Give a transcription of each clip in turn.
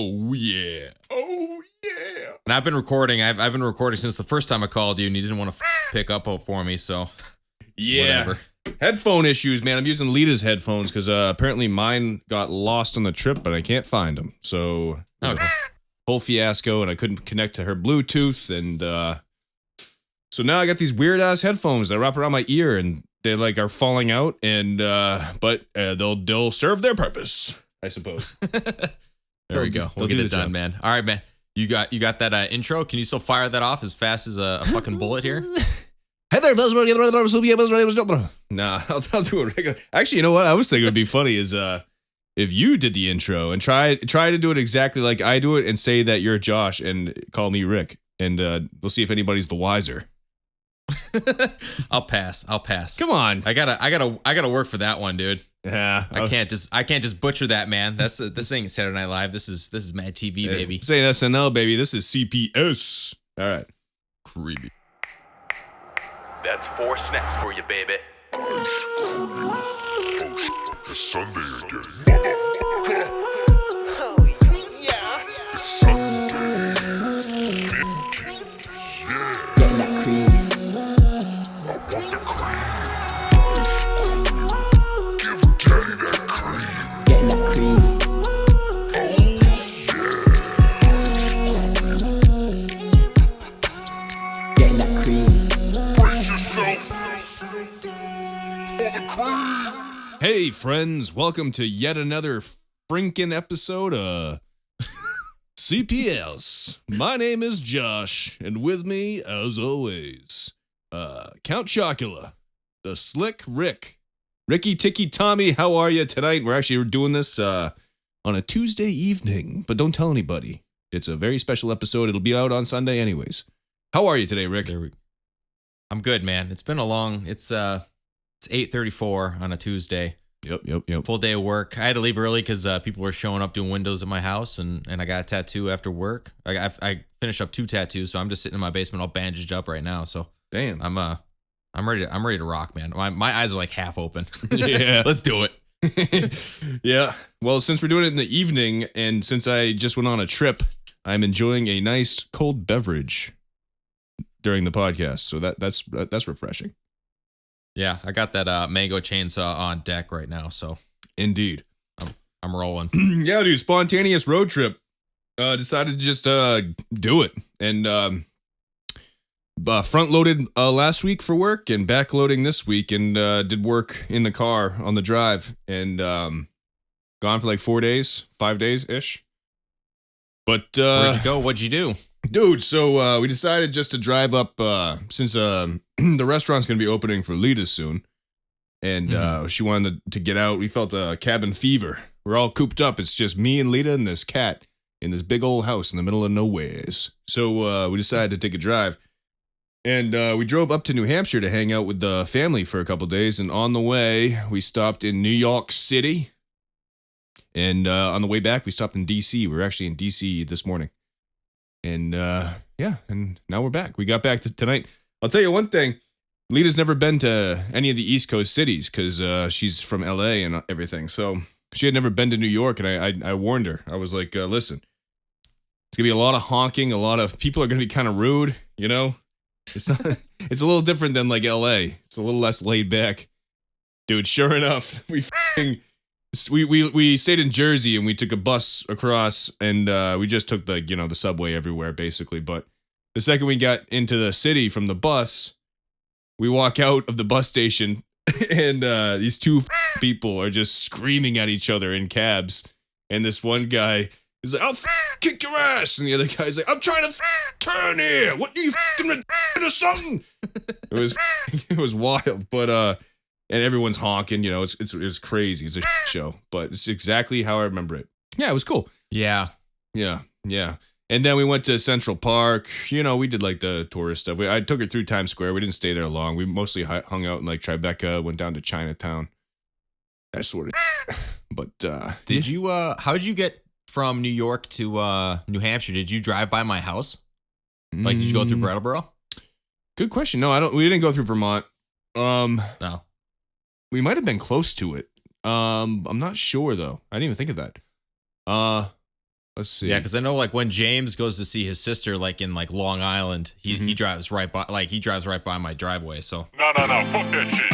Oh yeah. Oh yeah. And I've been recording. I've been recording since the first time I called you, and you didn't want to pick up for me. So Yeah. whatever. Headphone issues, man. I'm using Lita's headphones because apparently mine got lost on the trip, but I can't find them. So whole fiasco, and I couldn't connect to her Bluetooth, and so now I got these weird ass headphones that wrap around my ear, and they like are falling out, and but they'll serve their purpose, I suppose. There we go. We'll get it done, man. All right, man. You got that intro. Can you still fire that off as fast as a fucking bullet here? Hey there, nah, I'll do it regular. Actually, you know what? I was thinking it would be funny is if you did the intro and try to do it exactly like I do it and say that you're Josh and call me Rick, and we'll see if anybody's the wiser. I'll pass. Come on. I gotta work for that one, dude. Yeah. I can't just butcher that, man. This ain't Saturday Night Live. This is Mad TV, baby. This ain't SNL, baby. This is CPS. All right. Creepy. That's 4 snacks for you, baby. It's Sunday again. Oh, yeah. It's Sunday. Getting that cream. I want the cream. Give daddy that cream. Getting that cream. Getting that cream. Brace yourself for the cream. Hey, friends. Welcome to yet another frinkin' episode of CPS. My name is Josh, and with me, as always, Count Chocula, the Slick Rick, Ricky Ticky Tommy. How are you tonight? We're actually doing this on a Tuesday evening, but don't tell anybody. It's a very special episode. It'll be out on Sunday anyways. How are you today, Rick? I'm good, man. It's been a long. It's 8:34 on a Tuesday. Yep. Full day of work. I had to leave early because people were showing up doing windows at my house, and I got a tattoo after work. I finished up 2 tattoos, so I'm just sitting in my basement all bandaged up right now. So Damn. I'm ready to rock, man. My eyes are like half open. Yeah. Let's do it. Yeah. Well, since we're doing it in the evening, and since I just went on a trip, I'm enjoying a nice cold beverage during the podcast. So that's refreshing. Yeah, I got that mango chainsaw on deck right now, so Indeed. I'm rolling. Yeah, dude. Spontaneous road trip. Decided to just do it, and front loaded last week for work, and back loading this week, and did work in the car on the drive, and gone for like 5 days ish. But Where'd you go? What'd you do? dude, so we decided just to drive up since the restaurant's gonna be opening for Lita soon, and she wanted to get out. We felt a cabin fever. We're all cooped up. It's just me and Lita and this cat in this big old house in the middle of nowheres. So we decided to take a drive, and we drove up to New Hampshire to hang out with the family for a couple days. And on the way, we stopped in New York City, and on the way back, we stopped in DC. We were actually in DC this morning. And yeah, and now we're back. We got back tonight. I'll tell you one thing. Lita's never been to any of the East Coast cities because she's from LA and everything. So she had never been to New York, and I warned her. I was like, listen, it's going to be a lot of honking. A lot of people are going to be kind of rude, you know? It's not. It's a little different than like LA. It's a little less laid back. Dude, sure enough, we stayed in Jersey, and we took a bus across, and we just took the subway everywhere basically. But the second we got into the city from the bus, we walk out of the bus station, and these two people are just screaming at each other in cabs. And this one guy is like, "I'll kick your ass," and the other guy's like, "I'm trying to turn here. What do you or something?" It was wild, but and everyone's honking. It's crazy. It's a show, but it's exactly how I remember it. Yeah, it was cool. Yeah. And then we went to Central Park. We did like the tourist stuff. I took her through Times Square. We didn't stay there long. We mostly hung out in like Tribeca, went down to Chinatown. That sort of. But Did you how did you get from New York to New Hampshire? Did you drive by my house? Like, did you go through Brattleboro? Good question. No, we didn't go through Vermont. No. We might have been close to it. I'm not sure though. I didn't even think of that. Let's see. Yeah, because I know like when James goes to see his sister, like in like Long Island, he drives right by my driveway. So No, fuck that shit.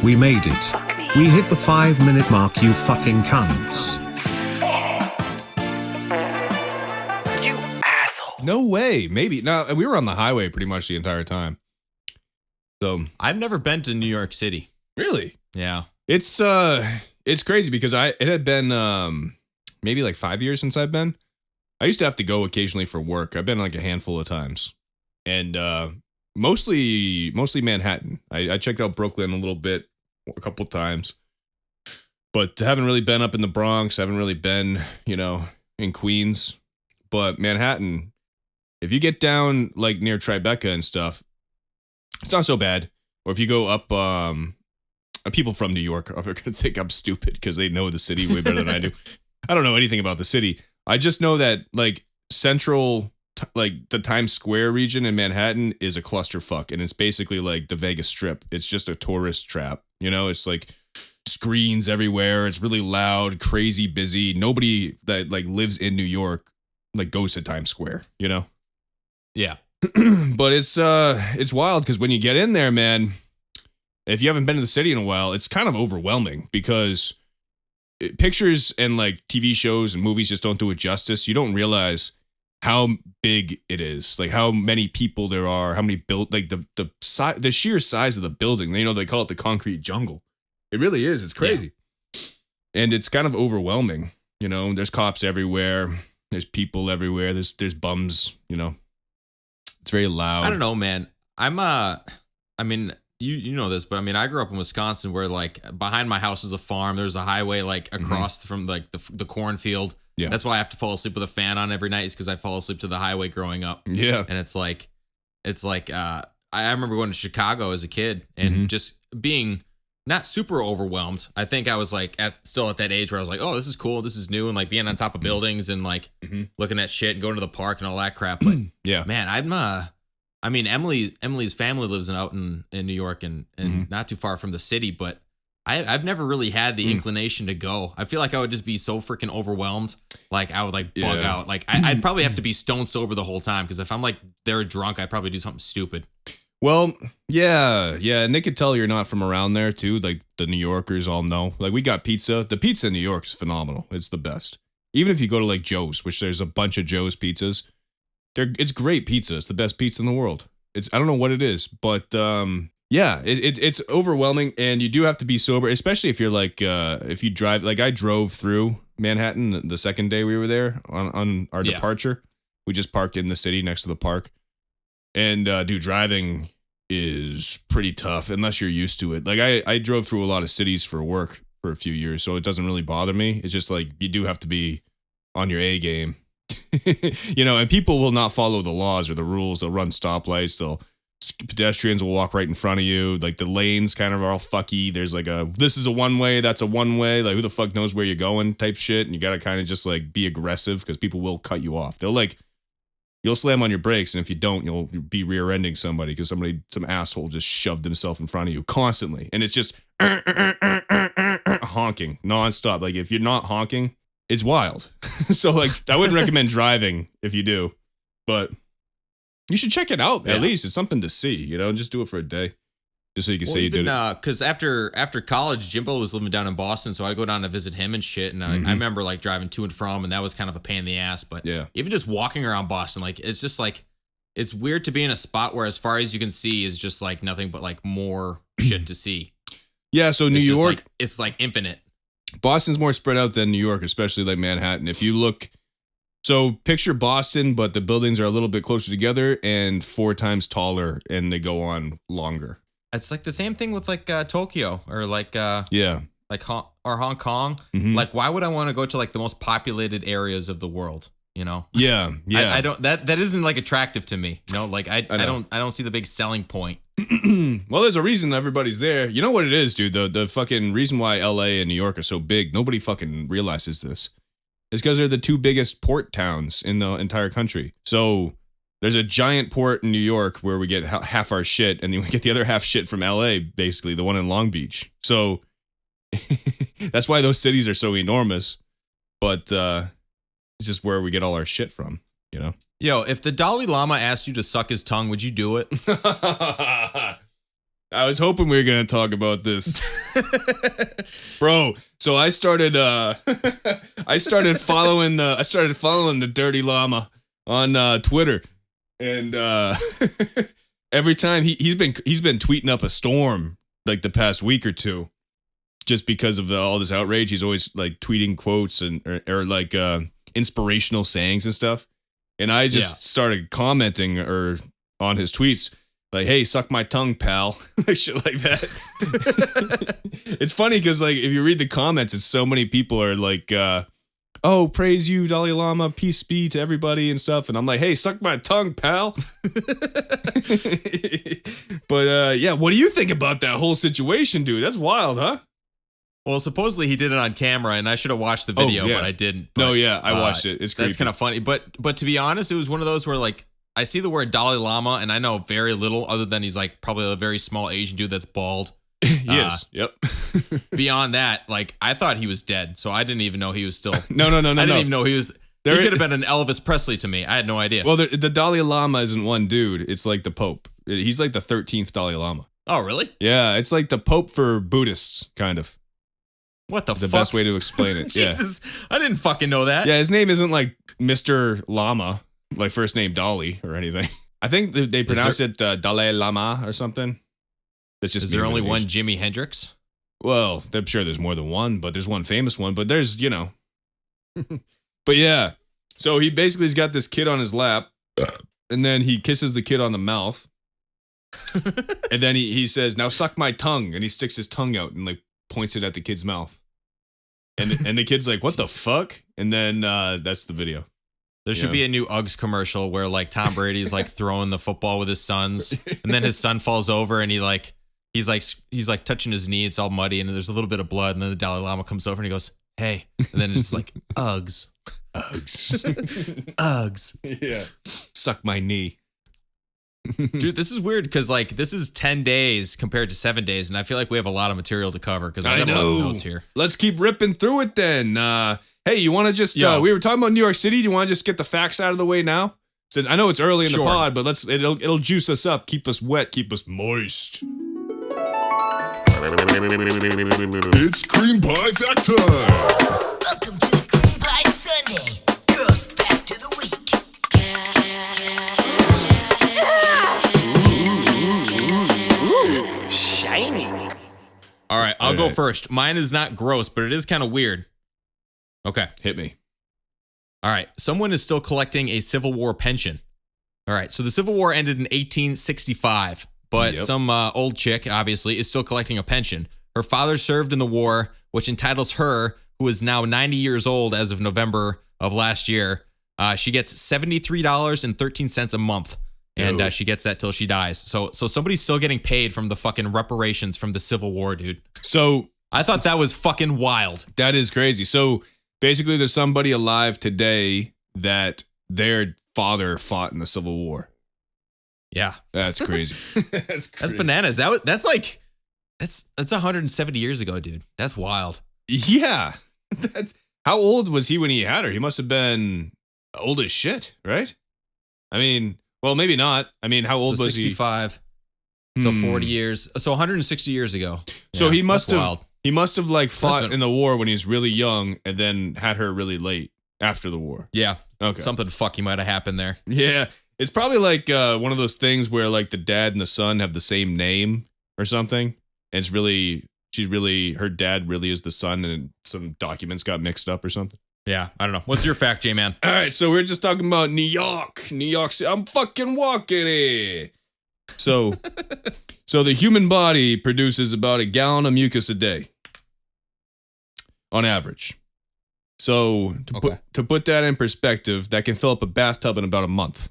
We made it. We hit the 5-minute mark, you fucking cunts. You asshole. No way. Maybe. No, we were on the highway pretty much the entire time. So I've never been to New York City. really, Yeah. it's crazy because it had been maybe like 5 years since I've been. I used to have to go occasionally for work. I've been like a handful of times, and mostly Manhattan. I checked out Brooklyn a little bit, a couple times, but haven't really been up in the Bronx. Haven't really been, in Queens, but Manhattan. If you get down like near Tribeca and stuff, it's not so bad. Or if you go up, people from New York are gonna think I'm stupid because they know the city way better than I do. I don't know anything about the city. I just know that like central, like the Times Square region in Manhattan is a clusterfuck, and it's basically like the Vegas Strip. It's just a tourist trap. It's like screens everywhere. It's really loud, crazy busy. Nobody that like lives in New York like goes to Times Square. Yeah. But it's wild because when you get in there, man, if you haven't been to the city in a while, it's kind of overwhelming because pictures and like TV shows and movies just don't do it justice. You don't realize how big it is, like how many people there are, how many like the sheer size of the building. They call it the concrete jungle. It really is. It's crazy, and it's kind of overwhelming. There's cops everywhere. There's people everywhere. There's bums. It's very loud. I don't know, man. I mean, you know this, but I mean, I grew up in Wisconsin where like behind my house is a farm. There's a highway like across from like the cornfield. Yeah. That's why I have to fall asleep with a fan on every night, is because I fall asleep to the highway growing up. Yeah. And it's like, I remember going to Chicago as a kid and just being not super overwhelmed. I think I was like still at that age where I was like, oh, this is cool. This is new. And like being on top of buildings and like looking at shit and going to the park and all that crap. But yeah, man, I mean, Emily's family lives out in New York and not too far from the city, but I've never really had the inclination to go. I feel like I would just be so freaking overwhelmed. Like I would like bug out. Like I'd probably have to be stone sober the whole time, because if I'm like there drunk, I'd probably do something stupid. Well, yeah, and they could tell you're not from around there too. Like the New Yorkers all know. Like we got pizza. The pizza in New York is phenomenal. It's the best. Even if you go to like Joe's, which there's a bunch of Joe's pizzas, it's great pizza. It's the best pizza in the world. I don't know what it is, but yeah, it's overwhelming, and you do have to be sober, especially if you're like if you drive. Like I drove through Manhattan the second day we were there on our departure. We just parked in the city next to the park. And dude, driving is pretty tough unless you're used to it. Like I drove through a lot of cities for work for a few years, so it doesn't really bother me. It's just like you do have to be on your A game. And people will not follow the laws or the rules. They'll run stoplights. Pedestrians will walk right in front of you. Like the lanes kind of are all fucky. There's like this is a one way, that's a one way. Like who the fuck knows where you're going type shit. And you got to kind of just like be aggressive, because people will cut you off. You'll slam on your brakes, and if you don't, you'll be rear-ending somebody because some asshole just shoved himself in front of you constantly. And it's just honking nonstop. Like if you're not honking, it's wild. So like I wouldn't recommend driving if you do, but you should check it out. At least it's something to see, just do it for a day. Just so you can say you did it. Because after college, Jimbo was living down in Boston, so I'd go down to visit him and shit. And I remember like driving to and from, and that was kind of a pain in the ass. But even just walking around Boston, like it's just like it's weird to be in a spot where as far as you can see is just like nothing but like more shit to see. Yeah, so New York, it's like infinite. Boston's more spread out than New York, especially like Manhattan. If you look, so picture Boston, but the buildings are a little bit closer together and 4 times taller, and they go on longer. It's like the same thing with like Tokyo or like like Hong Kong. Like why would I want to go to like the most populated areas of the world? Yeah. I don't that isn't like attractive to me. Like I don't see the big selling point. Well, there's a reason everybody's there. You know what it is, dude? The fucking reason why LA and New York are so big, nobody fucking realizes this. It's because they're the 2 biggest port towns in the entire country. So there's a giant port in New York where we get half our shit, and then we get the other half shit from LA, basically, the one in Long Beach. So that's why those cities are so enormous. But It's just where we get all our shit from, you know? Yo, if the Dalai Lama asked you to suck his tongue, would you do it? I was hoping we were gonna talk about this, bro. So I started following the Dirty Llama on Twitter, and every time he's been tweeting up a storm like the past week or two, just because of all this outrage. He's always like tweeting quotes and or like inspirational sayings and stuff, and I just started commenting on his tweets. Like, hey, suck my tongue, pal. Like shit like that. It's funny because, like, if you read the comments, it's so many people are like, oh, praise you, Dalai Lama, peace be to everybody and stuff. And I'm like, hey, suck my tongue, pal. But, yeah, what do you think about that whole situation, dude? That's wild, huh? Well, supposedly he did it on camera, and I should have watched the video, but I didn't. But, no, yeah, I watched it. It's creepy. That's kind of funny. But to be honest, it was one of those where, like, I see the word Dalai Lama, and I know very little other than he's like probably a very small Asian dude that's bald. Yes. Yep. Beyond that, like I thought he was dead, so I didn't even know he was still. No. I didn't even know he was. He could have been an Elvis Presley to me. I had no idea. Well, the Dalai Lama isn't one dude. It's like the Pope. He's like the 13th Dalai Lama. Oh, really? Yeah, it's like the Pope for Buddhists, kind of. What the fuck? The best way to explain it. Jesus, I didn't fucking know that. Yeah, his name isn't like Mr. Lama. Like first name Dolly or anything. I think they pronounce it Dalai Lama or something. That's just. Is there only one Jimi Hendrix? Well, I'm sure there's more than one, but there's one famous one. But there's, you know. But yeah, so he basically's got this kid on his lap, and then he kisses the kid on the mouth, and then he says, "Now suck my tongue," and he sticks his tongue out and like points it at the kid's mouth, and the kid's like, "What the fuck?" And then that's the video. There should be a new Uggs commercial where like Tom Brady's like throwing the football with his sons, and then his son falls over and he's like touching his knee. It's all muddy and there's a little bit of blood. And then the Dalai Lama comes over and he goes, "Hey," and then it's like Uggs. Yeah, suck my knee. Dude, this is weird because like this is 10 days compared to 7 days, and I feel like we have a lot of material to cover because I got a lot of notes here. Let's keep ripping through it then. Hey, you want to just? We were talking about New York City. Do you want to just get the facts out of the way now? Since I know it's early in the pod, but it'll juice us up, keep us wet, keep us moist. It's Cream Pie Fact Time. Welcome to the Cream Pie Sunday. Girls Fact of the Week. Shiny. All right, I'll go first. Mine is not gross, but it is kind of weird. Okay. Hit me. All right. Someone is still collecting a Civil War pension. All right. So the Civil War ended in 1865, but some old chick, obviously, is still collecting a pension. Her father served in the war, which entitles her, who is now 90 years old as of November of last year, she gets $73.13 a month. And she gets that till she dies. So somebody's still getting paid from the fucking reparations from the Civil War, dude. So I thought that was fucking wild. That is crazy. So basically, there's somebody alive today that their father fought in the Civil War. Yeah, that's crazy. That's bananas. That's 170 years ago, dude. That's wild. Yeah, how old was he when he had her? He must have been old as shit, right? I mean, well, maybe not. I mean, how old was 65. He? 65. So 40 years. So 160 years ago. So yeah, he must have. Wild. He must have like fought in the war when he was really young, and then had her really late after the war. Yeah. Okay. Something fucky might have happened there. Yeah. It's probably like one of those things where like the dad and the son have the same name or something. And it's really, her dad really is the son, and some documents got mixed up or something. Yeah. I don't know. What's your fact, J-Man? All right. So we're just talking about New York City. I'm fucking walking it. So the human body produces about a gallon of mucus a day on average. So to put that in perspective, that can fill up a bathtub in about a month.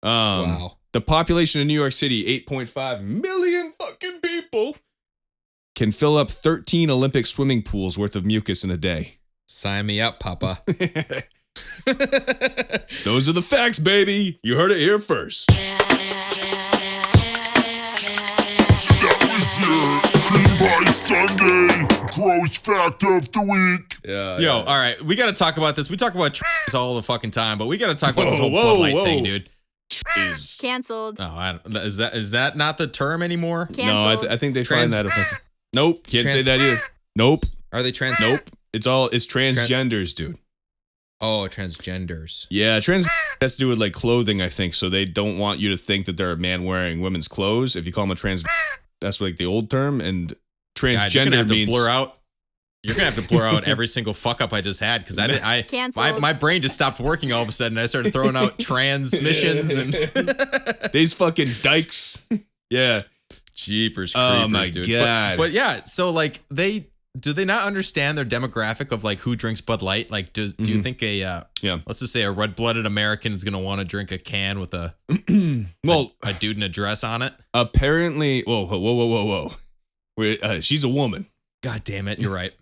Wow. The population of New York City, 8.5 million fucking people, can fill up 13 Olympic swimming pools worth of mucus in a day. Sign me up, Papa. Those are the facts, baby. You heard it here first. That was your Cream by Sunday. Gross fact of the week. Yeah. Yo, all right, we got to talk about this. We talk about all the fucking time, but we got to talk about this whole Bud Light thing, dude. Canceled. Oh, is that not the term anymore? Canceled. No, I think they find that offensive. Nope, can't say that either. Nope. Are they trans? Nope. It's transgenders, dude. Oh, transgenders. Yeah, trans has to do with like clothing, I think. So they don't want you to think that they're a man wearing women's clothes. If you call them a trans, that's like the old term. And transgender you're gonna have means to blur out. You're gonna have to blur out every single fuck up I just had because Canceled. my brain just stopped working all of a sudden. I started throwing out transmissions and these fucking dykes. Yeah. Jeepers creepers, Oh my dude. God. But yeah, so like do they not understand their demographic of like who drinks Bud Light? Like, do you think let's just say a red-blooded American is gonna want to drink a can with a a dude in a dress on it? Apparently, whoa. She's a woman. God damn it, you're right.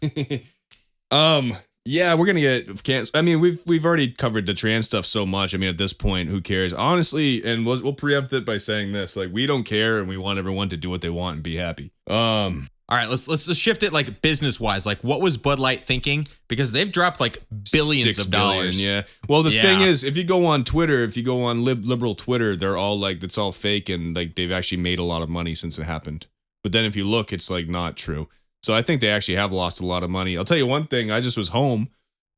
Yeah, we're gonna get canceled. I mean, we've already covered the trans stuff so much. I mean, at this point, who cares? Honestly, and we'll preempt it by saying this: like, we don't care, and we want everyone to do what they want and be happy. All right, let's just shift it like business wise. Like, what was Bud Light thinking? Because they've dropped like billions of dollars. Yeah. Well, the thing is, if you go on Twitter, if you go on liberal Twitter, they're all like, it's all fake, and like they've actually made a lot of money since it happened. But then if you look, it's like not true. So I think they actually have lost a lot of money. I'll tell you one thing. I just was home,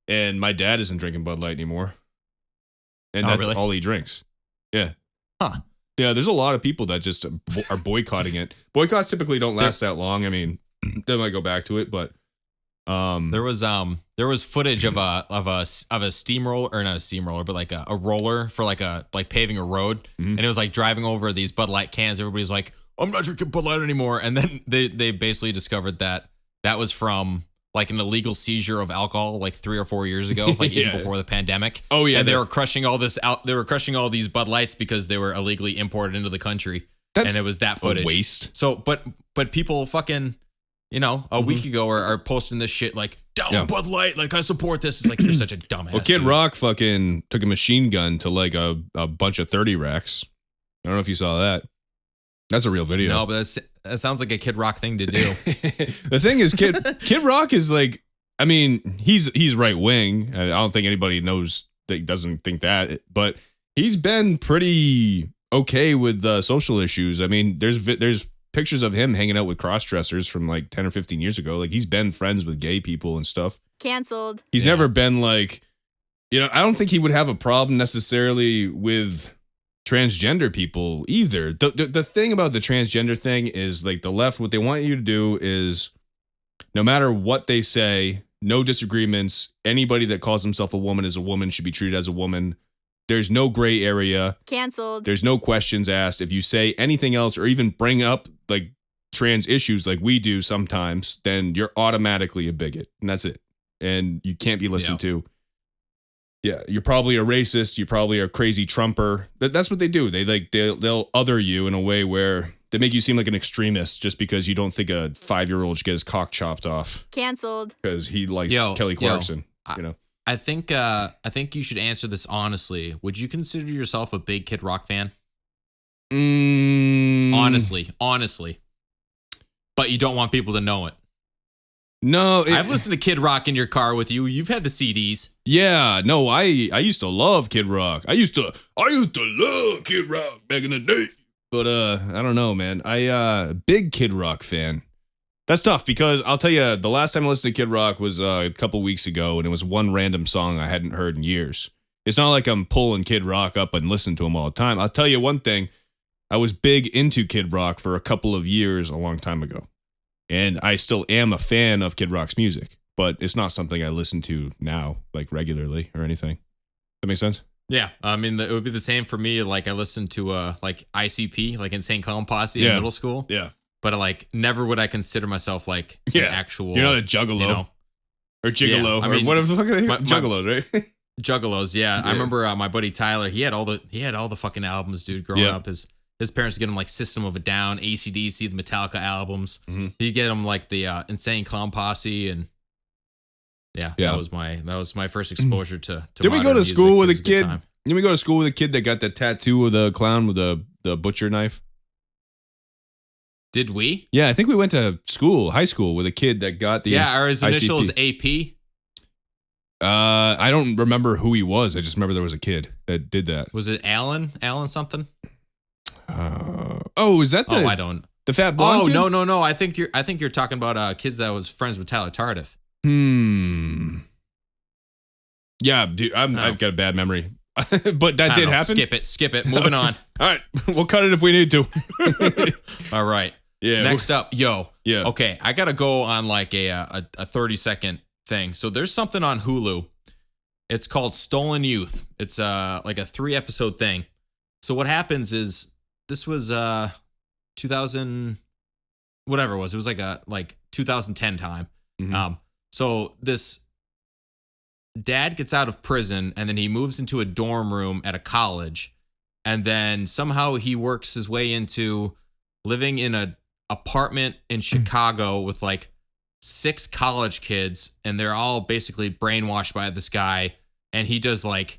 and my dad isn't drinking Bud Light anymore, and that's really? all he drinks. Yeah. Huh. Yeah, there's a lot of people that just are boycotting it. Boycotts typically don't last that long. I mean, they might go back to it, but there was footage of a steamroller, or not a steamroller, but like a roller for like paving a road, and it was like driving over these Bud Light cans. Everybody's like, I'm not drinking Bud Light anymore, and then they basically discovered that was from like an illegal seizure of alcohol like 3 or 4 years ago, like even before the pandemic. Oh yeah, and they were crushing all this out. They were crushing all these Bud Lights because they were illegally imported into the country. And it was that footage. Waste. So, but people fucking, a week ago are posting this shit like, down Bud Light, like I support this. It's like, you're such a dumbass. Well, Kid dude. Rock fucking took a machine gun to like a bunch of 30 racks. I don't know if you saw that. That's a real video. No, but that sounds like a Kid Rock thing to do. The thing is, Kid Rock is like, I mean, he's right wing. I don't think anybody knows that he doesn't think that, but he's been pretty okay with social issues. I mean, there's pictures of him hanging out with cross-dressers from like 10 or 15 years ago. Like, he's been friends with gay people and stuff. Canceled. He's never been like, I don't think he would have a problem necessarily with transgender people either. The thing about the transgender thing is like the left, what they want you to do is no matter what they say, no disagreements. Anybody that calls himself a woman is a woman, should be treated as a woman. There's no gray area. Canceled. There's no questions asked. If you say anything else or even bring up like trans issues like we do sometimes, then you're automatically a bigot. And that's it. And you can't be listened to. Yeah, you're probably a racist. You probably are a crazy Trumper. That's what they do. They'll other you in a way where they make you seem like an extremist just because you don't think a 5-year-old should get his cock chopped off. Canceled. Because he likes Kelly Clarkson. I think you should answer this honestly. Would you consider yourself a big Kid Rock fan? Honestly. But you don't want people to know it. No, I've listened to Kid Rock in your car with you. You've had the CDs. Yeah, no, I used to love Kid Rock. I used to love Kid Rock back in the day. But I don't know, man. Big Kid Rock fan. That's tough because I'll tell you, the last time I listened to Kid Rock was a couple weeks ago, and it was one random song I hadn't heard in years. It's not like I'm pulling Kid Rock up and listening to him all the time. I'll tell you one thing. I was big into Kid Rock for a couple of years a long time ago. And I still am a fan of Kid Rock's music, but it's not something I listen to now, like regularly or anything. That make sense? Yeah, I mean, it would be the same for me. Like, I listened to like ICP, like Insane Clown Posse in middle school. Yeah. But like, never would I consider myself like an actual. You're not a juggalo. Or gigolo. I mean, or whatever the fuck are they? Juggalos, right? Juggalos, yeah. I remember my buddy Tyler, he had all the fucking albums, dude, growing up. His parents would get him like System of a Down, AC/DC, the Metallica albums. He'd get him like the Insane Clown Posse, and that was my first exposure to Did we go to music. school with It a was good kid? time. Did we go to school with a kid that got the tattoo of the clown with the butcher knife? Did we? Yeah, I think we went to high school, with a kid that got the Are his initials ICP. AP? I don't remember who he was. I just remember there was a kid that did that. Was it Alan? Alan something? Is that the? I don't. The fat blonde kid? No. I think you're talking about kids that was friends with Tyler Tardif. Yeah, dude, I've got a bad memory, but that did happen. Skip it. Moving on. All right, we'll cut it if we need to. All right. Yeah. Next up, Yeah. Okay, I gotta go on like a 30-second thing. So there's something on Hulu. It's called Stolen Youth. It's like a 3-episode thing. So what happens is this was 2000 whatever it was. It was like 2010 time. So this dad gets out of prison and then he moves into a dorm room at a college, and then somehow he works his way into living in an apartment in Chicago with like 6 college kids, and they're all basically brainwashed by this guy, and he does like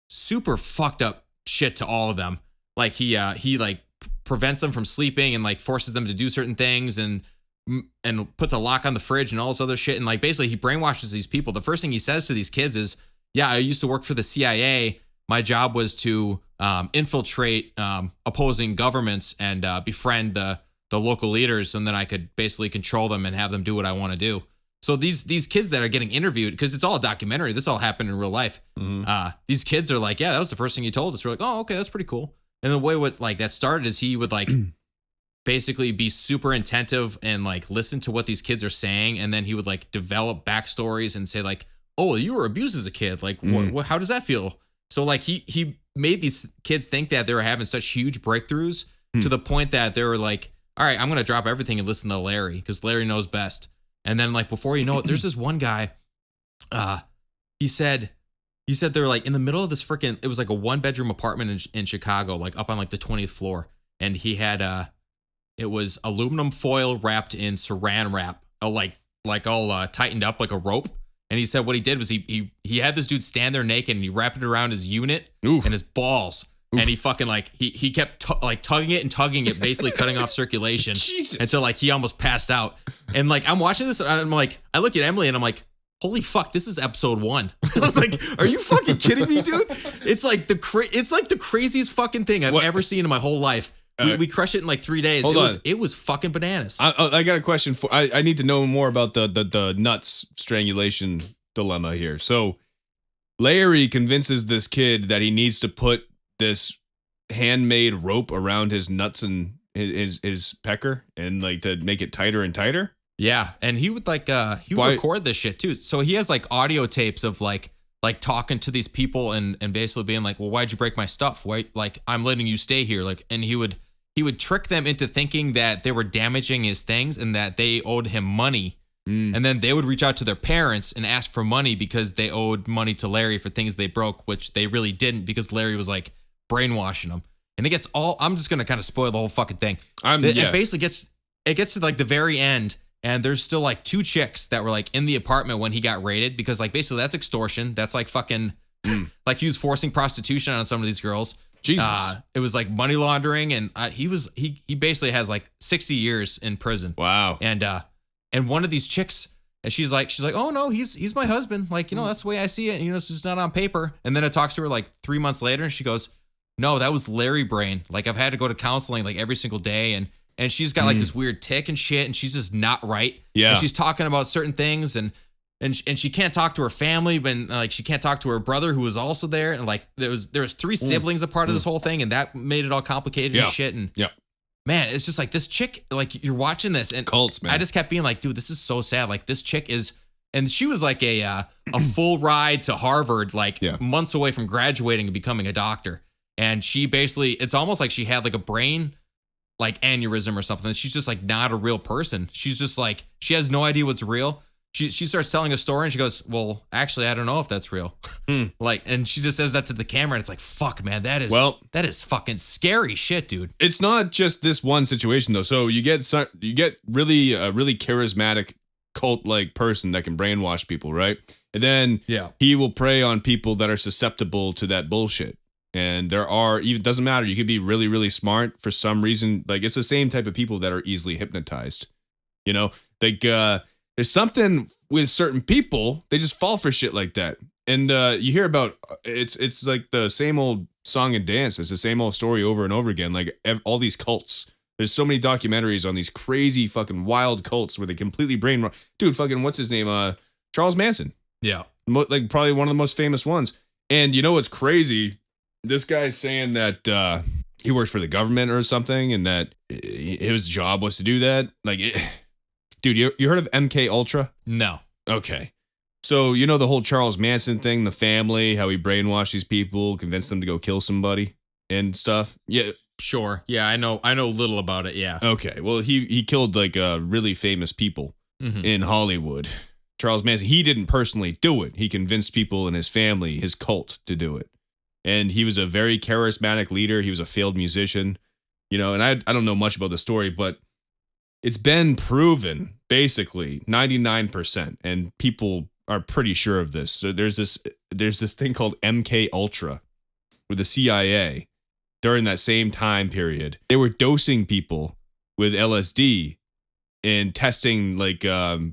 super fucked up shit to all of them. Like he like prevents them from sleeping and like forces them to do certain things and puts a lock on the fridge and all this other shit. And like basically he brainwashes these people. The first thing he says to these kids is, yeah, I used to work for the CIA. My job was to infiltrate opposing governments and befriend the local leaders, and then I could basically control them and have them do what I want to do. So these kids that are getting interviewed, because it's all a documentary, this all happened in real life. These kids are like, yeah, that was the first thing he told us. We're like, oh, okay, that's pretty cool. And the way what like that started is he would like basically be super attentive and like listen to what these kids are saying, and then he would like develop backstories and say like, oh, you were abused as a kid. Like, what? How does that feel? So like he made these kids think that they were having such huge breakthroughs to the point that they were like, all right, I'm gonna drop everything and listen to Larry because Larry knows best. And then like before you know it, there's this one guy. He said they were like in the middle of this freaking. It was like a 1-bedroom apartment in Chicago, like up on like the 20th floor, and he had it was aluminum foil wrapped in saran wrap, like all tightened up like a rope. And he said what he did was he had this dude stand there naked and he wrapped it around his unit and his balls. Oof. And he fucking like he kept tugging it, basically cutting off circulation until like he almost passed out. And like I'm watching this and I'm like, I look at Emily and I'm like, holy fuck, this is episode 1. I was like, are you fucking kidding me, dude? It's like the craziest fucking thing I've ever seen in my whole life. We crushed it in like 3 days. It was fucking bananas. I got a question for. I need to know more about the nuts strangulation dilemma here. So Larry convinces this kid that he needs to put this handmade rope around his nuts and his pecker and like to make it tighter and tighter. Yeah, and he would like he would record this shit too. So he has like audio tapes of like talking to these people and basically being like, well, why'd you break my stuff? Why, like, I'm letting you stay here. Like, and he would trick them into thinking that they were damaging his things and that they owed him money. And then they would reach out to their parents and ask for money because they owed money to Larry for things they broke, which they really didn't because Larry was like brainwashing them. And it gets I'm just going to kind of spoil the whole fucking thing. It basically gets to like the very end. And there's still like 2 chicks that were like in the apartment when he got raided because like basically that's extortion. That's like fucking like he was forcing prostitution on some of these girls. Jesus. It was like money laundering, and he basically has like 60 years in prison. Wow. And one of these chicks, and she's like, oh no, he's my husband. Like, you know, that's the way I see it. You know, it's just not on paper. And then it talks to her like 3 months later, and she goes, no, that was Larry brain. Like I've had to go to counseling like every single day, and she's got like this weird tick and shit, and she's just not right. Yeah. And she's talking about certain things, and she can't talk to her family, but like she can't talk to her brother who was also there, and like there was 3 siblings a part of this whole thing, and that made it all complicated and shit. And man, it's just like this chick, like you're watching this, and cults, man. I just kept being like, dude, this is so sad. Like this chick is, and she was like a full ride to Harvard, like months away from graduating and becoming a doctor, and she basically, it's almost like she had like a brain like aneurysm or something. She's just like not a real person. She's just like, she has no idea what's real. She starts telling a story and she goes, well, actually, I don't know if that's real. Like, and she just says that to the camera, and it's like, fuck, man, that is fucking scary shit, dude. It's not just this one situation though. So you get really charismatic cult like person that can brainwash people, right? And then he will prey on people that are susceptible to that bullshit. And there are, even doesn't matter. You could be really, really smart for some reason. Like it's the same type of people that are easily hypnotized. You know, like there's something with certain people, they just fall for shit like that. And you hear about it's like the same old song and dance. It's the same old story over and over again. Like all these cults. There's so many documentaries on these crazy fucking wild cults where they completely brainwash. Dude, fucking what's his name? Charles Manson. Yeah. Like probably one of the most famous ones. And you know what's crazy? This guy's saying that he works for the government or something, and that his job was to do that. Like, dude, you heard of MK Ultra? No. Okay. So you know the whole Charles Manson thing, the family, how he brainwashed these people, convinced them to go kill somebody and stuff. Yeah. Sure. Yeah, I know little about it. Yeah. Okay. Well, he killed like really famous people in Hollywood. Charles Manson, he didn't personally do it. He convinced people in his family, his cult, to do it. And he was a very charismatic leader. He was a failed musician, you know, and I don't know much about the story, but it's been proven basically 99%, and people are pretty sure of this. So there's this thing called MK Ultra with the CIA. During that same time period, they were dosing people with LSD and testing like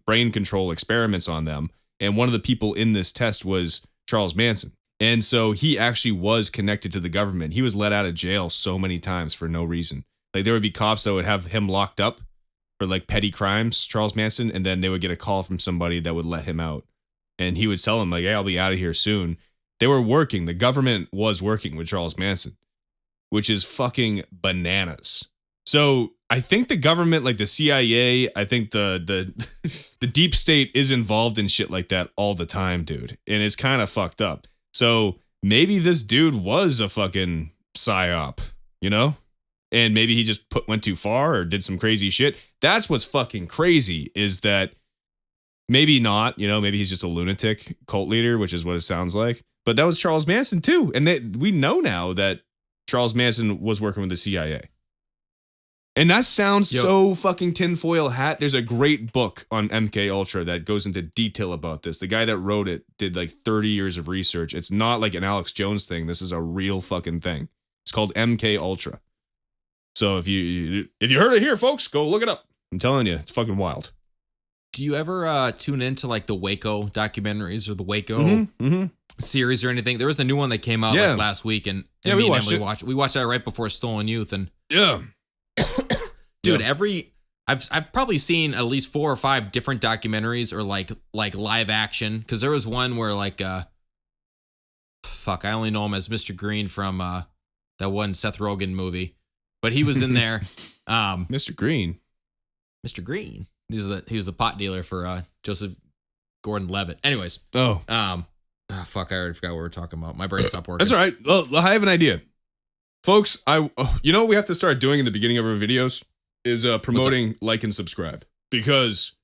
brain control experiments on them. And one of the people in this test was Charles Manson. And so he actually was connected to the government. He was let out of jail so many times for no reason. Like there would be cops that would have him locked up for like petty crimes, Charles Manson, and then they would get a call from somebody that would let him out. And he would tell them like, hey, I'll be out of here soon. They were working. The government was working with Charles Manson, which is fucking bananas. So I think the government, like the CIA, I think the deep state is involved in shit like that all the time, dude. And it's kind of fucked up. So maybe this dude was a fucking psyop, you know? And maybe he just went too far or did some crazy shit. That's what's fucking crazy, is that maybe not, you know, maybe he's just a lunatic cult leader, which is what it sounds like. But that was Charles Manson too. And we know now that Charles Manson was working with the CIA. And that sounds so fucking tinfoil hat. There's a great book on MK Ultra that goes into detail about this. The guy that wrote it did like 30 years of research. It's not like an Alex Jones thing. This is a real fucking thing. It's called MK Ultra. So if you heard it here, folks, go look it up. I'm telling you, it's fucking wild. Do you ever tune into like the Waco documentaries or the Waco series or anything? There was the new one that came out like last week, and we me and watched Emily it. We watched that right before Stolen Youth, and dude, I've probably seen at least 4 or 5 different documentaries or like live action, because there was one where like I only know him as Mr. Green from that one Seth Rogen movie, but he was in there. Mr. Green. He was the pot dealer for Joseph Gordon-Levitt. Anyways. I already forgot what we were talking about. My brain stopped working. That's all right. Well, I have an idea. Folks, you know what we have to start doing in the beginning of our videos is promoting like and subscribe. Because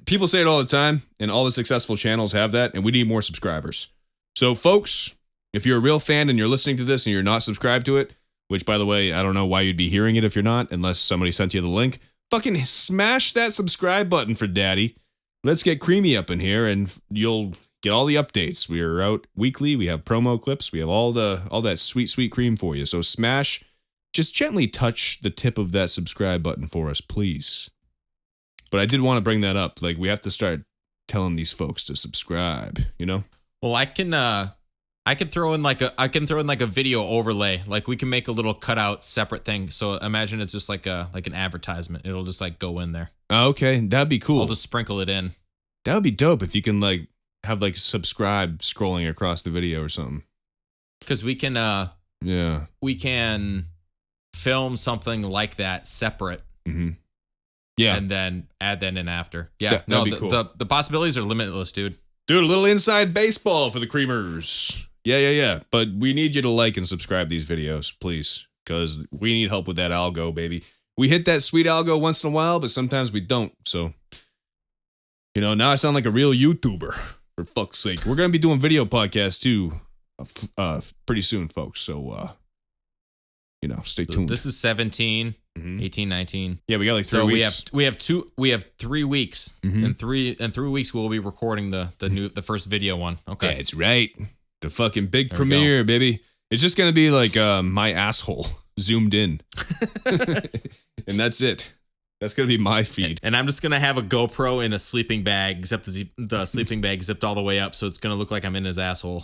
people say it all the time, and all the successful channels have that, and we need more subscribers. So, folks, if you're a real fan and you're listening to this and you're not subscribed to it, which, by the way, I don't know why you'd be hearing it if you're not, unless somebody sent you the link, fucking smash that subscribe button for daddy. Let's get creamy up in here, and you'll get all the updates. We are out weekly. We have promo clips. We have all that sweet cream for you. So just gently touch the tip of that subscribe button for us, please. But I did want to bring that up. Like, we have to start telling these folks to subscribe, you know? Well, I can throw in like a video overlay. Like, we can make a little cutout separate thing. So imagine it's just like an advertisement. It'll just like go in there. Okay, that'd be cool. I'll just sprinkle it in. That would be dope if you can like have like subscribe scrolling across the video or something. Because we can we can film something like that separate. Mm-hmm. Yeah. And then add that in after. Yeah. That'd be cool. The possibilities are limitless, dude. Dude, a little inside baseball for the creamers. Yeah. But we need you to like and subscribe these videos, please. Because we need help with that algo, baby. We hit that sweet algo once in a while, but sometimes we don't. So, you know, now I sound like a real YouTuber, for fuck's sake. We're going to be doing video podcasts too pretty soon, folks. So, you know, stay tuned. This is 17, 18, 19. Yeah, we got like 3 weeks. We have 3 weeks. In 3 weeks we'll be recording the first video one. Okay. That's right. The fucking big premiere, baby. It's just gonna be like my asshole zoomed in, and that's it. That's gonna be my feed. And I'm just gonna have a GoPro in a sleeping bag, except the sleeping bag zipped all the way up, so it's gonna look like I'm in his asshole.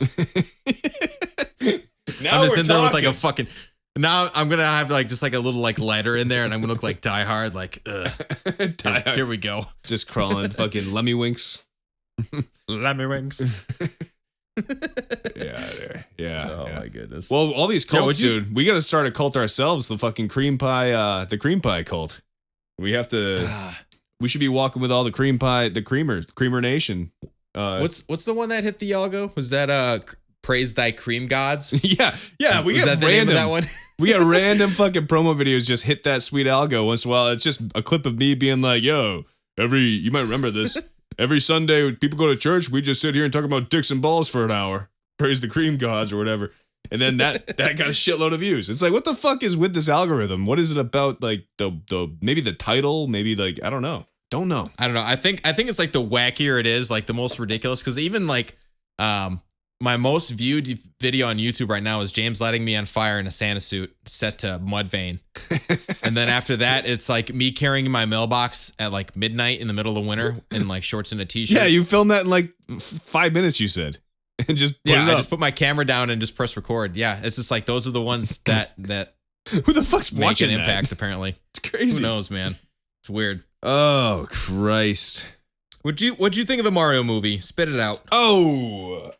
Now I'm just we're in there with like talking. a fucking. Now I'm gonna have like just like a little like lighter in there, and I'm gonna look like Die Hard. Like, Die Hard. Here we go. Just crawling, fucking lemmy winks. Lemmy wings. Yeah. Oh my goodness. Well, all these cults, would you- dude. We got to start a cult ourselves. The fucking cream pie, the cream pie cult. We have to. We should be walking with all the cream pie, the Creamer Nation. What's the one that hit the algo? Was that Praise Thy Cream Gods? yeah. We Was got that the name random. of that one? We got random fucking promo videos. Just hit that sweet algo once in a while. It's just a clip of me being like, "Yo, you might remember this. Every Sunday, when people go to church, we just sit here and talk about dicks and balls for an hour. Praise the cream gods or whatever." And then that got a shitload of views. It's like, what the fuck is with this algorithm? What is it about? Like the maybe the title, maybe like I don't know. Don't know. I don't know. I think it's like the wackier it is, like the most ridiculous. Because even like my most viewed video on YouTube right now is James lighting me on fire in a Santa suit set to Mudvayne. And then after that, it's like me carrying my mailbox at like midnight in the middle of winter in like shorts and a t-shirt. Yeah, you filmed that in like 5 minutes. You said, and just put it I up. just put my camera down and just press record. Yeah, it's just like those are the ones that Who the fuck's make watching an that? impact. Apparently, It's crazy. who knows, man? It's weird. Oh Christ. What'd you think of the Mario movie? Spit it out. Oh.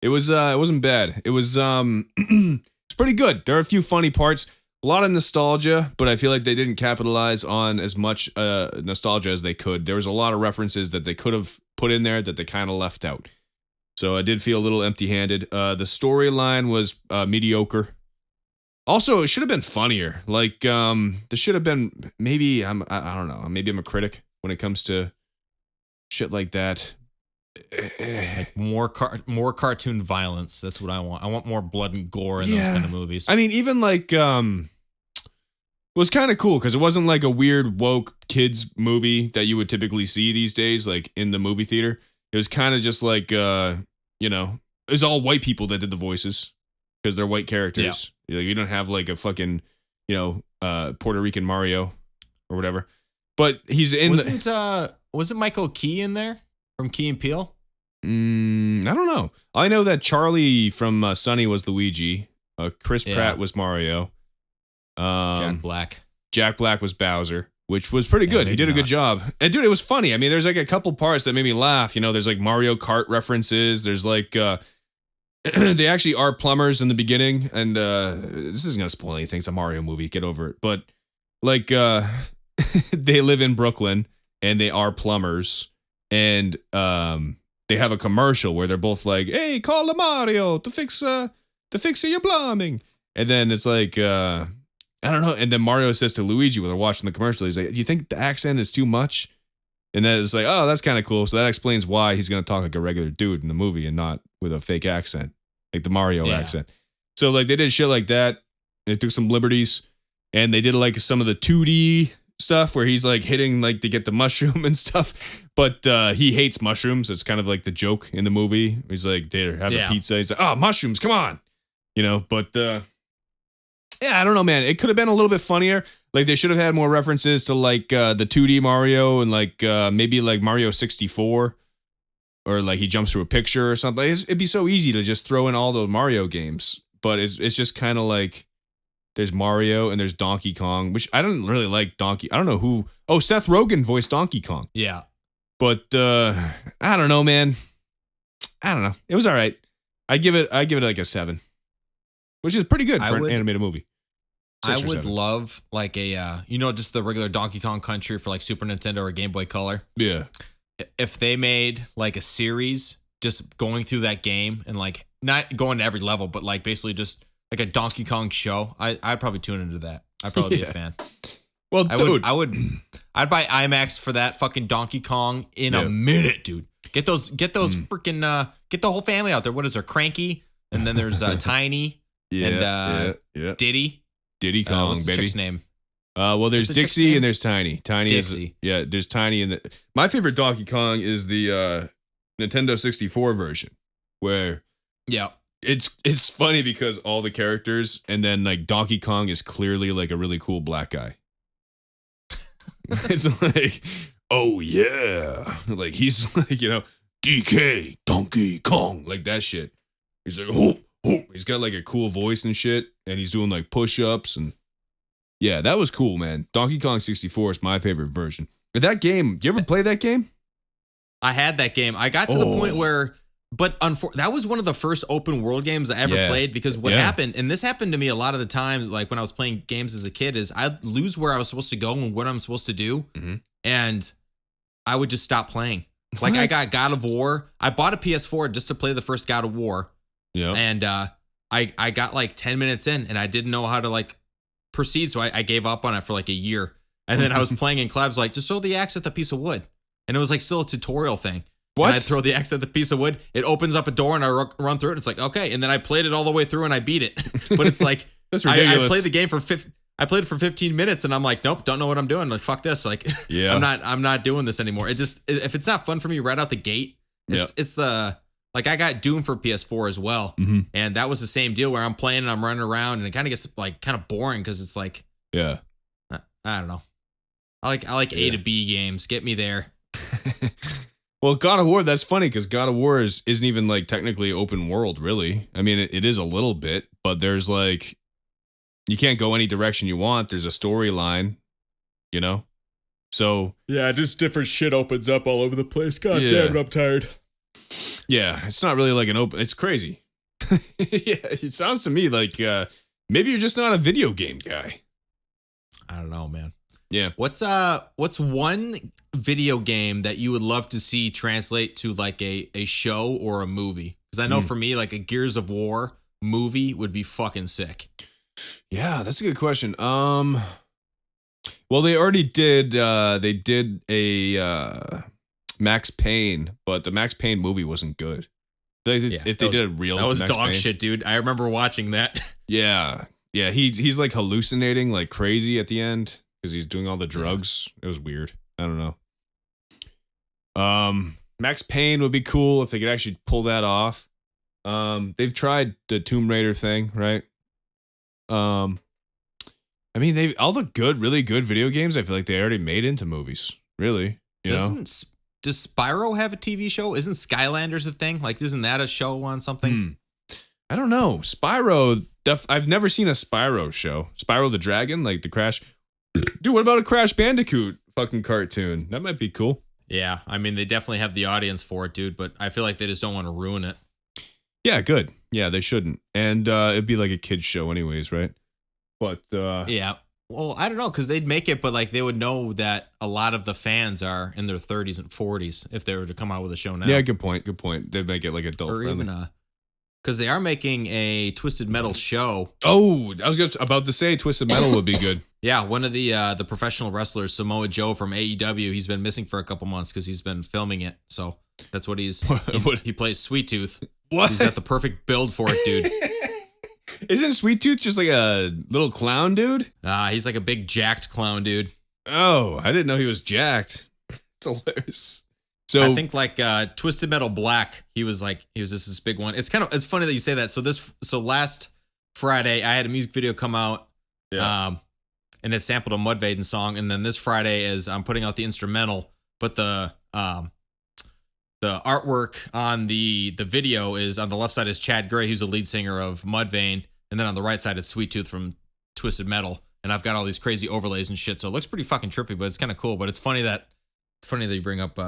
It wasn't bad. It was it's pretty good. There are a few funny parts, a lot of nostalgia, but I feel like they didn't capitalize on as much nostalgia as they could. There was a lot of references that they could have put in there that they kind of left out. So I did feel a little empty-handed. The storyline was mediocre. Also, it should have been funnier. Like there should have been maybe I don't know, maybe I'm a critic when it comes to shit like that. Like more cartoon violence. That's what I want. I want more blood and gore in those kind of movies. I mean, even like it was kind of cool because it wasn't like a weird woke kids movie that you would typically see these days, like in the movie theater. It was kind of just like it was all white people that did the voices because they're white characters. Yeah. You don't have like a fucking Puerto Rican Mario or whatever. But he's in. Wasn't Michael Key in there from Key and Peele? I don't know. I know that Charlie from Sunny was Luigi. Chris Pratt was Mario. Jack Black was Bowser, which was pretty good. He did a good job. And dude, it was funny. I mean, there's like a couple parts that made me laugh. There's like Mario Kart references. There's like they actually are plumbers in the beginning, and this isn't gonna spoil anything. It's a Mario movie. Get over it. But like they live in Brooklyn and they are plumbers, and they have a commercial where they're both like, "Hey, call the Mario to fix your plumbing." And then it's like I don't know. And then Mario says to Luigi when they're watching the commercial, he's like, "Do you think the accent is too much?" And then it's like, "Oh, that's kind of cool." So that explains why he's gonna talk like a regular dude in the movie and not with a fake accent, like the Mario accent. So like they did shit like that. They took some liberties, and they did like some of the 2D stuff where he's like hitting like to get the mushroom and stuff, but he hates mushrooms. It's kind of like the joke in the movie. He's like, "There, have the pizza." He's like, "Oh, mushrooms, come on," But yeah, I don't know, man. It could have been a little bit funnier. Like they should have had more references to like the 2D Mario and like maybe like Mario 64, or like he jumps through a picture or something. It'd be so easy to just throw in all those Mario games, but it's just kind of like there's Mario and there's Donkey Kong, which I don't really like. I don't know who. Oh, Seth Rogen voiced Donkey Kong. Yeah, but I don't know, man. I don't know. It was all right. I give it like a 7, which is pretty good for an animated movie. I would love like a just the regular Donkey Kong Country for like Super Nintendo or Game Boy Color. Yeah. If they made like a series just going through that game and like not going to every level, but like basically just like a Donkey Kong show, I'd probably tune into that. I'd probably be a fan. Well, I'd buy IMAX for that fucking Donkey Kong in a minute, dude. Get those freaking get the whole family out there. What is there? Cranky, and then there's Tiny and Diddy Kong, what's the baby. chick's name? Well, there's Dixie and there's Tiny. Dixie. There's Tiny and my favorite Donkey Kong is the Nintendo 64 version, where It's funny because all the characters, and then like Donkey Kong is clearly like a really cool black guy. It's like, oh yeah, like he's like, you know, DK Donkey Kong, like that shit. He's like, oh, oh. He's got like a cool voice and shit, and he's doing like push-ups and yeah, that was cool, man. Donkey Kong 64 is my favorite version. But that game, you ever play that game? I had that game. I got to the point where, but that was one of the first open world games I ever played, because what happened, and this happened to me a lot of the time, like when I was playing games as a kid, is I'd lose where I was supposed to go and what I'm supposed to do, and I would just stop playing. Like I got God of War. I bought a PS4 just to play the first God of War. Yeah. And I got like 10 minutes in and I didn't know how to like proceed, so I gave up on it for like a year. And then I was playing and Clive's like, just throw the axe at the piece of wood. And it was like still a tutorial thing. What? And I throw the axe at the piece of wood. It opens up a door and I run through it. It's like, okay. And then I played it all the way through and I beat it. But it's like, that's ridiculous. I played the game I played it for 15 minutes and I'm like, nope, don't know what I'm doing. Like, fuck this. Like, I'm not doing this anymore. It just, if it's not fun for me right out the gate, it's like I got Doom for PS4 as well. And that was the same deal where I'm playing and I'm running around and it kind of gets like kind of boring because it's like, I don't know. I like A to B games. Get me there. Well, God of War, that's funny because God of War isn't even like technically open world, really. I mean, it is a little bit, but there's like, you can't go any direction you want. There's a storyline, you know? So. Yeah, just different shit opens up all over the place. God damn it, I'm tired. Yeah, it's not really like an open, it's crazy. Yeah, it sounds to me like maybe you're just not a video game guy. I don't know, man. Yeah. What's one video game that you would love to see translate to like a show or a movie? Because I know for me, like a Gears of War movie would be fucking sick. Yeah, that's a good question. Well, they already did. They did a Max Payne, but the Max Payne movie wasn't good. If they did a real, that was Max dog Payne, shit, dude. I remember watching that. Yeah. He's like hallucinating like crazy at the end because he's doing all the drugs. It was weird. I don't know. Max Payne would be cool if they could actually pull that off. They've tried the Tomb Raider thing, right? I mean, all the really good video games, I feel like they already made into movies. Really, you know? Does Spyro have a TV show? Isn't Skylanders a thing? Like, isn't that a show on something? I don't know. Spyro, I've never seen a Spyro show. Spyro the Dragon, like the Crash. Dude, what about a Crash Bandicoot fucking cartoon? That might be cool. Yeah, I mean, they definitely have the audience for it, dude, but I feel like they just don't want to ruin it. Yeah, good. Yeah, they shouldn't. And it'd be like a kid's show anyways, right? But yeah. Well, I don't know, because they'd make it, but like they would know that a lot of the fans are in their 30s and 40s if they were to come out with a show now. Yeah, good point. They'd make it like adult friendly. Or even because they are making a Twisted Metal show. Oh, I was about to say Twisted Metal would be good. Yeah, one of the professional wrestlers, Samoa Joe from AEW, he's been missing for a couple months because he's been filming it. So that's what he plays Sweet Tooth. What? He's got the perfect build for it, dude. Isn't Sweet Tooth just like a little clown dude? He's like a big jacked clown dude. Oh, I didn't know he was jacked. It's hilarious. So I think like Twisted Metal Black, he was just this big one. It's funny that you say that. So last Friday I had a music video come out. Yeah. And it sampled a Mudvayne song, and then this Friday I'm putting out the instrumental, but the artwork on the video is on the left side is Chad Gray, who's the lead singer of Mudvayne, and then on the right side it's Sweet Tooth from Twisted Metal, and I've got all these crazy overlays and shit, so it looks pretty fucking trippy, but it's kind of cool. But it's funny that you bring up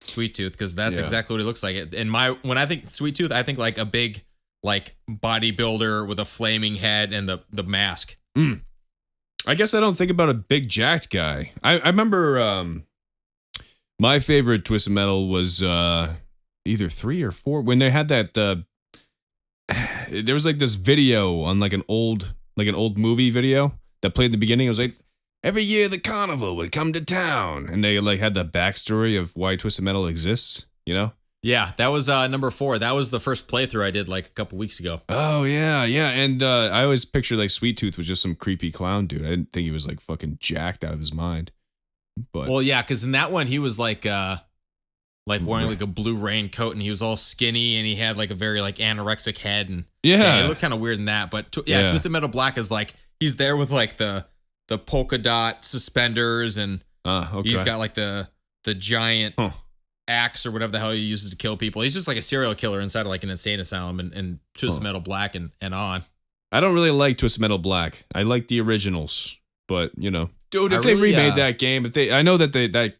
Sweet Tooth, because that's exactly what he looks like. And when I think Sweet Tooth, I think like a big like bodybuilder with a flaming head and the mask. I guess I don't think about a big jacked guy. I remember my favorite Twisted Metal was either 3 or 4 when they had that. There was like this video on like an old movie video that played in the beginning. It was like every year the carnival would come to town, and they like had the backstory of why Twisted Metal exists. You know. Yeah, that was number 4. That was the first playthrough I did like a couple weeks ago. Oh, yeah. And I always pictured like Sweet Tooth was just some creepy clown dude. I didn't think he was like fucking jacked out of his mind. But well, yeah, because in that one he was like like wearing like a blue raincoat, and he was all skinny, and he had like a very like anorexic head, and Yeah. he looked kind of weird in that. But Twisted Metal Black is like he's there with like the polka dot suspenders, and Okay. he's got like the giant axe or whatever the hell he uses to kill people. He's just like a serial killer inside of like an insane asylum, and Twisted Metal Black and on. I don't really like Twisted Metal Black. I like the originals, but you know, dude, if I they really, remade that game, I know that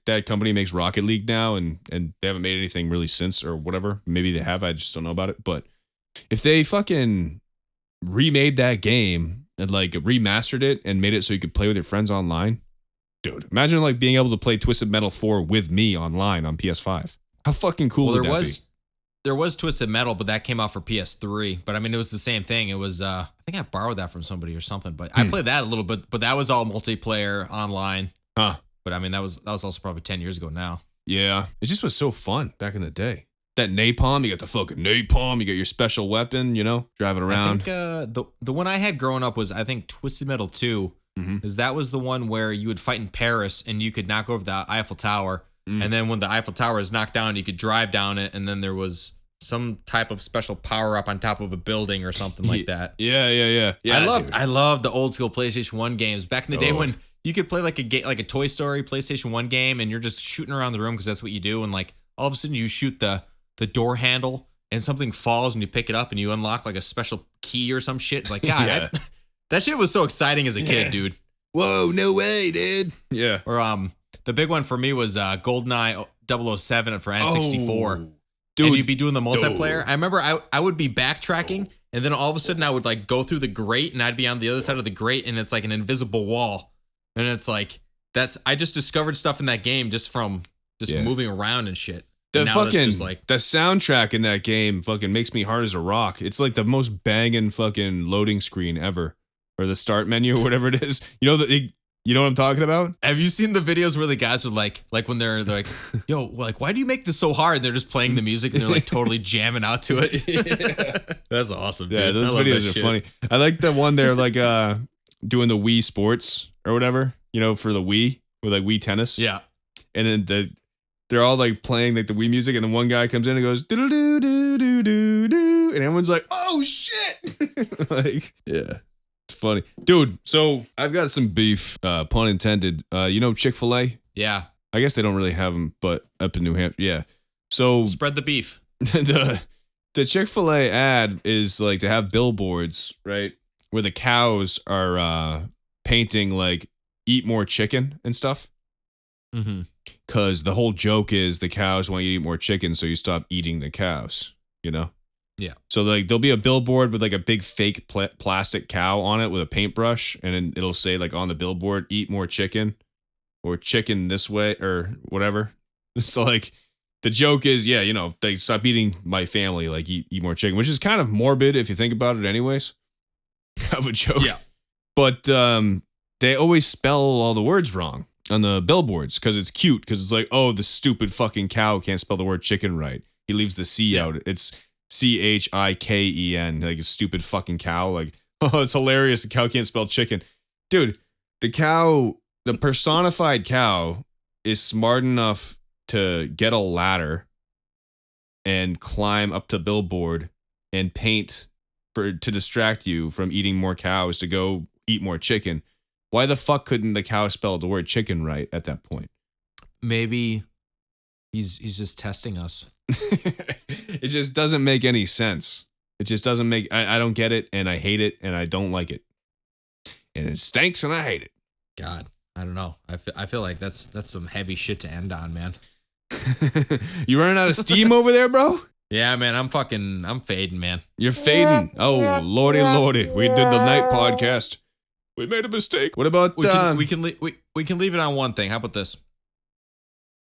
that company makes Rocket League now, and they haven't made anything really since or whatever. Maybe they have. I just don't know about it. But if they fucking remade that game and like remastered it and made it so you could play with your friends online, dude, imagine like being able to play Twisted Metal 4 with me online on PS5. How fucking cool would that be? There was Twisted Metal, but that came out for PS3. But I mean, it was the same thing. It was, I think I borrowed that from somebody or something. But I played that a little bit. But that was all multiplayer online. Huh? But I mean, that was also probably 10 years ago now. Yeah, it just was so fun back in the day. That napalm, you got the fucking napalm. You got your special weapon. You know, driving around. I think the one I had growing up was I think Twisted Metal 2, because that was the one where you would fight in Paris and you could knock over the Eiffel Tower. And then when the Eiffel Tower is knocked down, you could drive down it, and then there was some type of special power up on top of a building or something like that. Yeah. I loved the old school PlayStation 1 games back in the day when you could play like a Toy Story PlayStation 1 game, and you're just shooting around the room because that's what you do, and like all of a sudden you shoot the door handle and something falls and you pick it up and you unlock like a special key or some shit. It's like, God, that shit was so exciting as a kid, dude. Whoa, no way, dude. Yeah. Or the big one for me was GoldenEye 007 for N64. Dude, and you'd be doing the multiplayer. I remember I would be backtracking, and then all of a sudden I would like go through the grate, and I'd be on the other side of the grate, and it's like an invisible wall. And it's like I just discovered stuff in that game just from moving around and shit. The and now fucking that's just like the soundtrack in that game fucking makes me hard as a rock. It's like the most banging fucking loading screen ever, or the start menu or whatever it is. You know you know what I'm talking about? Have you seen the videos where the guys would like when they're like, yo, like, why do you make this so hard? And they're just playing the music and they're like totally jamming out to it. That's awesome, dude. Yeah, those videos are funny. I like the one they're like doing the Wii Sports or whatever, you know, for the Wii with like Wii Tennis. Yeah. And then they're all like playing like the Wii music, and then one guy comes in and goes doo doo doo doo doo doo, and everyone's like, oh shit. Like, yeah. It's funny. Dude, so I've got some beef, pun intended. You know Chick-fil-A? Yeah. I guess they don't really have them, but up in New Hampshire, yeah. So spread the beef. the Chick-fil-A ad is like to have billboards, right, where the cows are painting like eat more chicken and stuff. Mm-hmm. Because the whole joke is the cows want you to eat more chicken, so you stop eating the cows, you know? Yeah. So like there'll be a billboard with like a big fake plastic cow on it with a paintbrush, and then it'll say like on the billboard, eat more chicken, or chicken this way, or whatever. So like the joke is, yeah, you know, they stop eating my family, like eat more chicken, which is kind of morbid if you think about it anyways. Of a joke. Yeah. But they always spell all the words wrong on the billboards because it's cute, because it's like, oh, the stupid fucking cow can't spell the word chicken right. He leaves the C out. It's CHIKEN, like a stupid fucking cow. Like, oh, it's hilarious. The cow can't spell chicken. Dude, the personified cow is smart enough to get a ladder and climb up to the billboard and paint to distract you from eating more cows to go eat more chicken. Why the fuck couldn't the cow spell the word chicken right at that point? Maybe he's just testing us. It just doesn't make any sense. It just doesn't make. I don't get it, and I hate it, and I don't like it, and it stinks, and I hate it. God, I don't know. I feel like that's some heavy shit to end on, man. You running out of steam over there, bro? Yeah, man. I'm fading, man. You're fading. Oh, lordy. We did the night podcast. We made a mistake. What about we can leave it on one thing. How about this?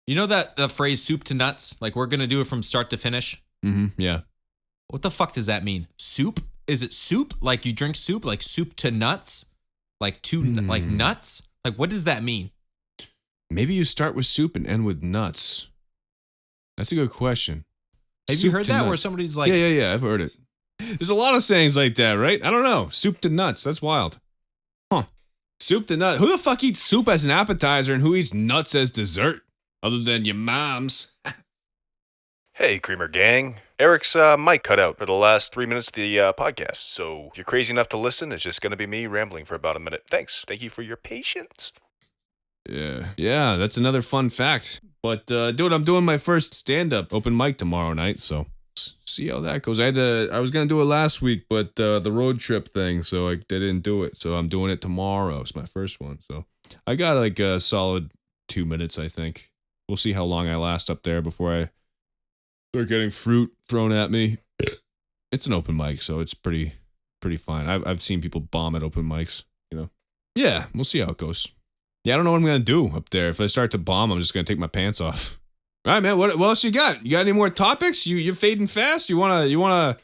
You know that the phrase soup to nuts? Like, we're gonna do it from start to finish? Mm-hmm. Yeah. What the fuck does that mean? Soup? Is it soup? Like you drink soup? Like soup to nuts? Like like nuts? Like, what does that mean? Maybe you start with soup and end with nuts. That's a good question. Have you heard that where somebody's like... Yeah, I've heard it. There's a lot of sayings like that, right? I don't know. Soup to nuts. That's wild. Huh. Soup to nuts. Who the fuck eats soup as an appetizer and who eats nuts as dessert? Other than your moms. Hey, Creamer Gang. Eric's mic cut out for the last 3 minutes of the podcast, so if you're crazy enough to listen, it's just going to be me rambling for about a minute. Thanks. Thank you for your patience. Yeah, that's another fun fact. But, dude, I'm doing my first stand-up open mic tomorrow night, so see how that goes. I was going to do it last week, but the road trip thing, so I didn't do it. So I'm doing it tomorrow. It's my first one, so I got like a solid 2 minutes, I think. We'll see how long I last up there before I start getting fruit thrown at me. It's an open mic, so it's pretty fine. I've seen people bomb at open mics, you know. Yeah, we'll see how it goes. Yeah, I don't know what I'm gonna do up there. If I start to bomb, I'm just gonna take my pants off. All right, man. What else you got? You got any more topics? You're fading fast. You wanna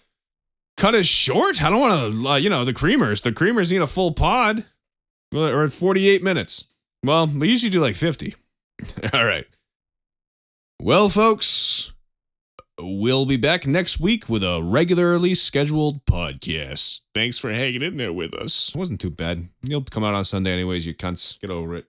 cut it short? I don't wanna. The creamers. The creamers need a full pod. We're at 48 minutes. Well, we usually do like 50. All right. Well, folks, we'll be back next week with a regularly scheduled podcast. Thanks for hanging in there with us. It wasn't too bad. You'll come out on Sunday anyways, you cunts. Get over it.